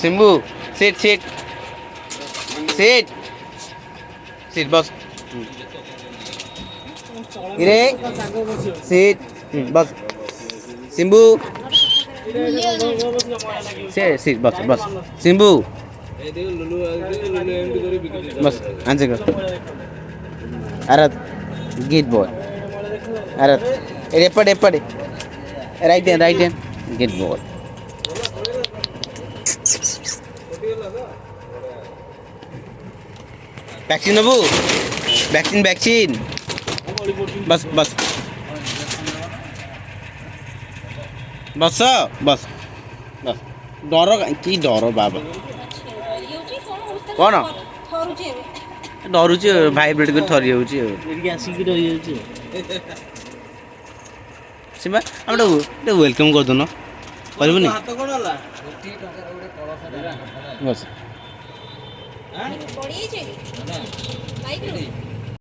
Simbu sit sit sit sit बस इरे seat बस सिम्बू से सिट बस बस सिम्बू बस आंसर कर अरे गुड बॉय अरे एपड़ एपड़ right hand good boy vaccine नबू वैक्सीन बस बस बस बस बस डर कि डर बाबा कौन डरुची भाइब्रेट कर थरी जाऊँगी सीमा हम वेलकम कर दून करबुनि बस